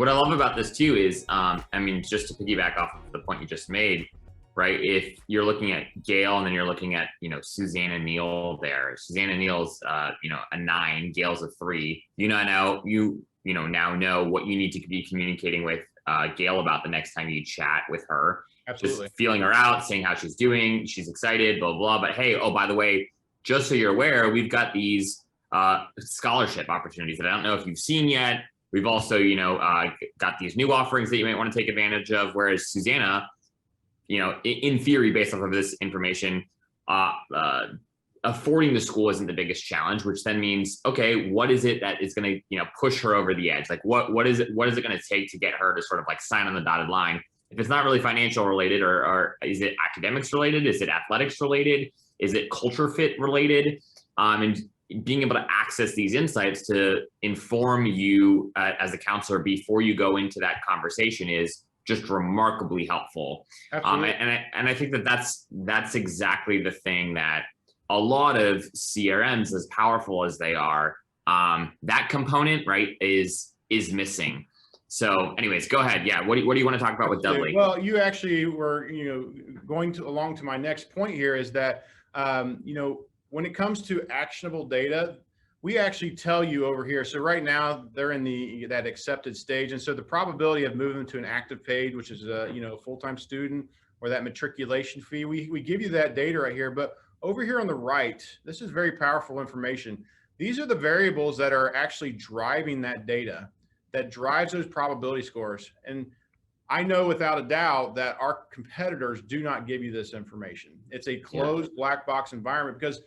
What I love about this too is, I mean, just to piggyback off of the point you just made, right? If you're looking at Gail and then you're looking at, Susanna Neal there. Susanna Neal's, a 9, Gail's a 3. Now know what you need to be communicating with Gail about the next time you chat with her. Absolutely. Just feeling her out, saying how she's doing. She's excited, blah, blah. But hey, oh, by the way, just so you're aware, we've got these scholarship opportunities that I don't know if you've seen yet. We've also, got these new offerings that you might want to take advantage of. Whereas Susanna, in theory, based off of this information, affording the school isn't the biggest challenge, which then means, okay, what is it that is going to, push her over the edge? Like, what is it going to take to get her to sort of like sign on the dotted line? If it's not really financial related, or is it academics related? Is it athletics related? Is it culture fit related? And being able to access these insights to inform you as a counselor before you go into that conversation is just remarkably helpful. And I think that that's exactly the thing that a lot of CRMs, as powerful as they are, that component, right, is missing. So anyways, go ahead. Yeah. What do you want to talk about with Dudley? Well, you actually were, going along to my next point here is that, when it comes to actionable data, we actually tell you over here. So right now they're in that accepted stage. And so the probability of moving to an active paid, which is a, full-time student, or that matriculation fee, we give you that data right here. But over here on the right, this is very powerful information. These are the variables that are actually driving that data, that drives those probability scores. And I know without a doubt that our competitors do not give you this information. It's a closed black box environment, because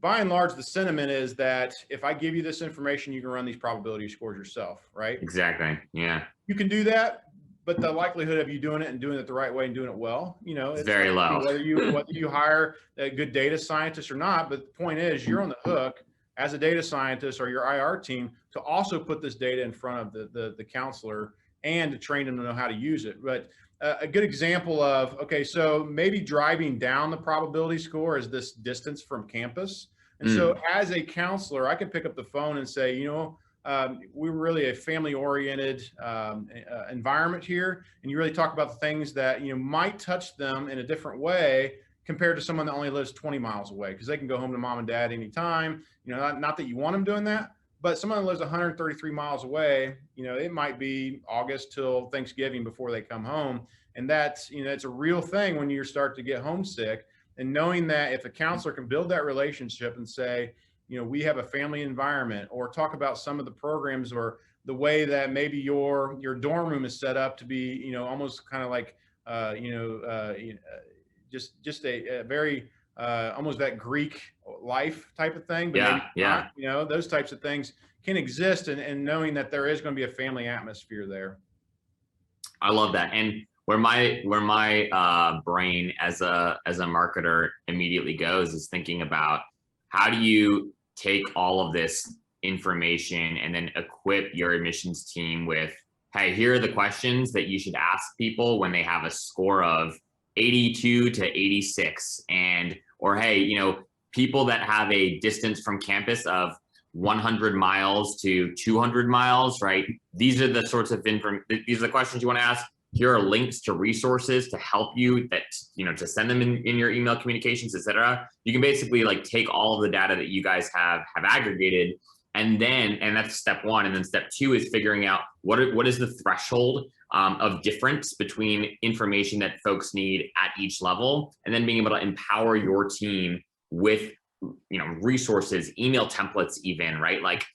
by and large, the sentiment is that if I give you this information, you can run these probability scores yourself, right? Exactly. Yeah. You can do that, but the likelihood of you doing it and doing it the right way and doing it well, it's very low. Whether you hire a good data scientist or not, but the point is you're on the hook as a data scientist or your IR team to also put this data in front of the counselor and to train them to know how to use it. But a good example of, okay, so maybe driving down the probability score is this distance from campus. And so as a counselor, I could pick up the phone and say, we're really a family-oriented environment here. And you really talk about the things that, might touch them in a different way compared to someone that only lives 20 miles away, because they can go home to mom and dad anytime. Not that you want them doing that, but someone that lives 133 miles away, it might be August till Thanksgiving before they come home. And that's, it's a real thing when you start to get homesick. And knowing that if a counselor can build that relationship and say, we have a family environment, or talk about some of the programs or the way that maybe your dorm room is set up to be, almost kind of like, just a very, almost that Greek life type of thing, but maybe not, those types of things can exist, and knowing that there is going to be a family atmosphere there. I love that. And where my brain as a marketer immediately goes is thinking about how do you take all of this information and then equip your admissions team with, hey, here are the questions that you should ask people when they have a score of 82 to 86, or hey, people that have a distance from campus of 100 miles to 200 miles, right? These are the sorts of these are the questions you want to ask. Here are links to resources to help you, that, to send them in your email communications, et cetera. You can basically like take all of the data that you guys have aggregated, and that's step one. And then step two is figuring out what is the threshold of difference between information that folks need at each level, and then being able to empower your team with, resources, email templates, even, right? Like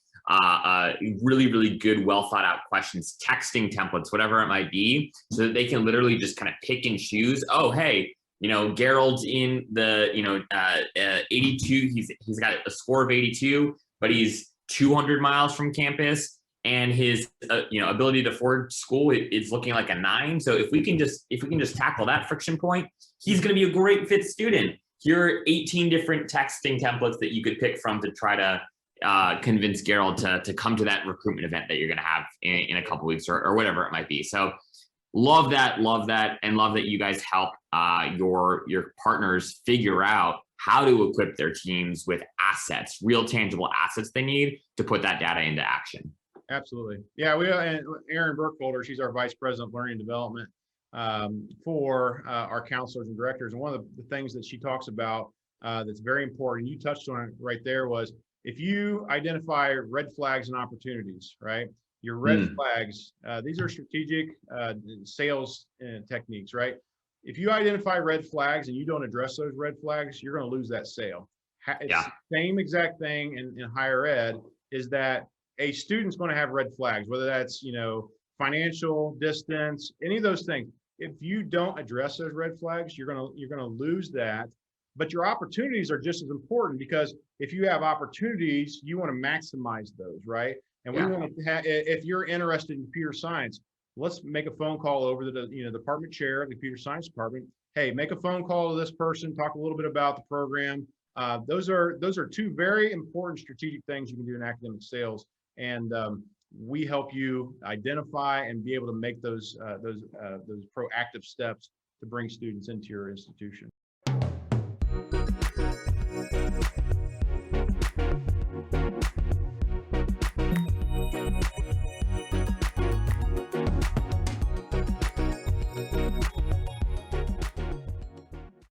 really, really good, well thought out questions, texting templates, whatever it might be, so that they can literally just kind of pick and choose. Oh, hey, Gerald's in the, 82, he's got a score of 82, but he's 200 miles from campus, and his, ability to afford school is looking like a 9. So if we can just tackle that friction point, he's going to be a great fit student. Here are 18 different texting templates that you could pick from to try to convince Gerald to come to that recruitment event that you're going to have in a couple weeks, or whatever it might be. So love that, and love that you guys help your partners figure out how to equip their teams with assets, real tangible assets they need to put that data into action. Absolutely. Yeah, we and Erin Burkholder, she's our Vice President of Learning and Development for our counselors and directors. And one of the things that she talks about that's very important, you touched on it right there, was if you identify red flags and opportunities, right? Your red flags, these are strategic sales techniques, right? If you identify red flags and you don't address those red flags, you're going to lose that sale. It's the same exact thing in higher ed, is that a student's going to have red flags, whether that's, you know, financial, distance, any of those things. If you don't address those red flags, you're going to lose that. But your opportunities are just as important, because if you have opportunities, you want to maximize those, right? And we want to have, if you're interested in computer science, let's make a phone call over to the, you know, department chair of the computer science department. Hey, make a phone call to this person, talk a little bit about the program. Those are two very important strategic things you can do in academic sales. And we help you identify and be able to make those proactive steps to bring students into your institution.